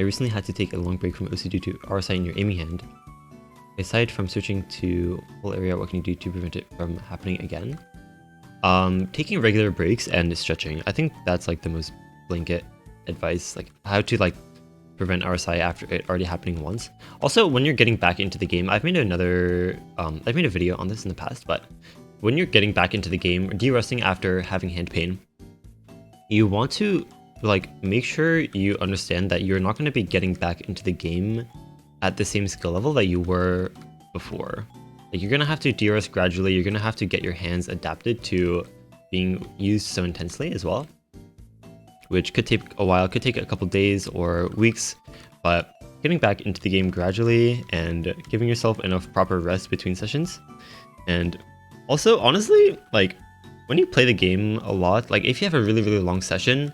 I recently had to take a long break from OC due to RSI in your aiming hand. Aside from switching to whole area, what can you do to prevent it from happening again? Taking regular breaks and stretching. I think that's like the most blanket advice, like how to like prevent RSI after it already happening once. Also, when you're getting back into the game, I've made a video on this in the past, but when you're getting back into the game, de-resting after having hand pain, you want to like make sure you understand that you're not going to be getting back into the game at the same skill level that you were before. Like you're going to have to de-rest gradually. You're going to have to get your hands adapted to being used so intensely as well, which could take a while, could take a couple days or weeks, but getting back into the game gradually and giving yourself enough proper rest between sessions. And also, honestly, like when you play the game a lot, like if you have a really, really long session,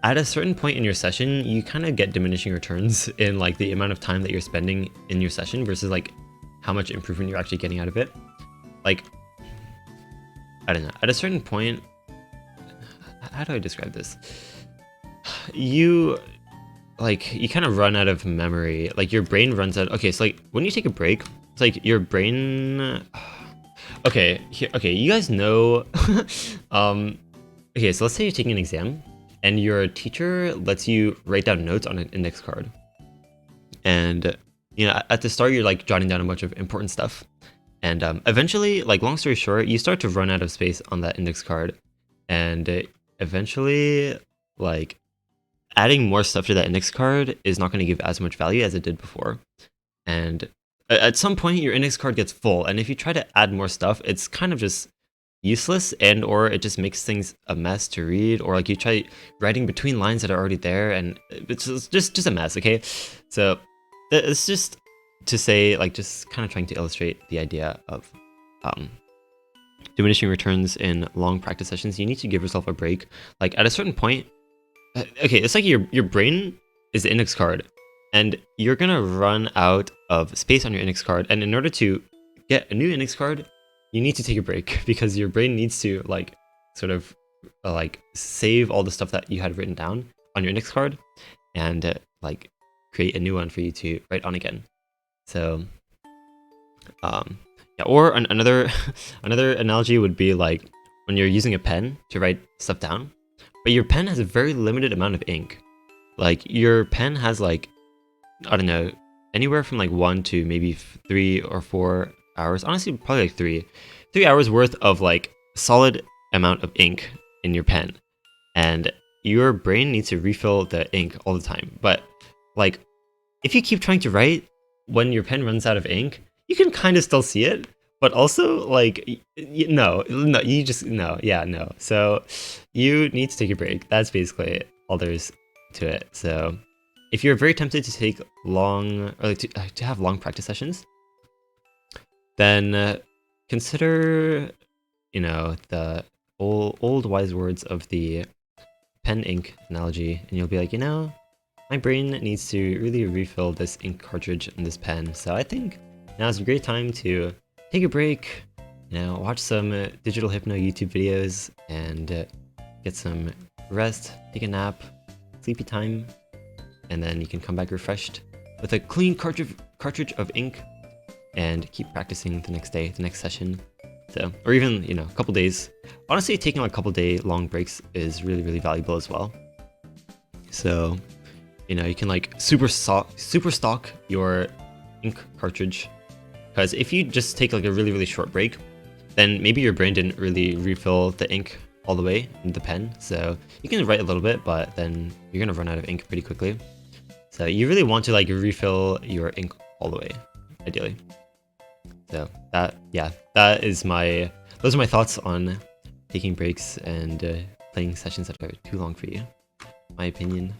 at a certain point in your session, you kind of get diminishing returns in like the amount of time that you're spending in your session versus like how much improvement you're actually getting out of it. Like, I don't know, at a certain point, how do I describe this? You kind of run out of memory. Like your brain runs out. Okay, so like when you take a break, it's like your brain. Okay, you guys know. Okay, so let's say you're taking an exam, and your teacher lets you write down notes on an index card. And you know, at the start, you're like jotting down a bunch of important stuff, and eventually, like long story short, you start to run out of space on that index card, and eventually, like adding more stuff to that index card is not going to give as much value as it did before. And at some point, your index card gets full, and if you try to add more stuff, it's kind of just useless, and or it just makes things a mess to read, or like you try writing between lines that are already there, and it's just a mess. Okay, so it's just to say, like, just kind of trying to illustrate the idea of diminishing returns in long practice sessions. You need to give yourself a break. Like at a certain point, okay, it's like your brain is the index card, and you're gonna run out of space on your index card, and in order to get a new index card, you need to take a break because your brain needs to like sort of like save all the stuff that you had written down on your index card and like create a new one for you to write on again. So yeah, or another analogy would be like when you're using a pen to write stuff down, but your pen has a very limited amount of ink. Like your pen has like, I don't know, anywhere from like 1 to maybe 3 or 4 hours. Honestly, probably like 3 hours worth of like solid amount of ink in your pen. And your brain needs to refill the ink all the time. But like if you keep trying to write when your pen runs out of ink, you can kind of still see it, but also like no. So you need to take a break. That's basically all there is to it. So if you're very tempted to take long, or like to have long practice sessions, then consider, you know, the old wise words of the pen ink analogy, and you'll be like, you know, my brain needs to really refill this ink cartridge in this pen. So I think now is a great time to take a break, you know, watch some digitalhypno YouTube videos and get some rest, take a nap, sleepy time, and then you can come back refreshed with a clean cartridge of ink and keep practicing the next day, the next session. So, or even, you know, a couple days. Honestly, taking like a couple day long breaks is really, really valuable as well. So, you know, you can like super stock your ink cartridge, because if you just take like a really, really short break, then maybe your brain didn't really refill the ink all the way in the pen. So you can write a little bit, but then you're gonna run out of ink pretty quickly. So you really want to like refill your ink all the way, ideally. So those are my thoughts on taking breaks and playing sessions that are too long for you. My opinion.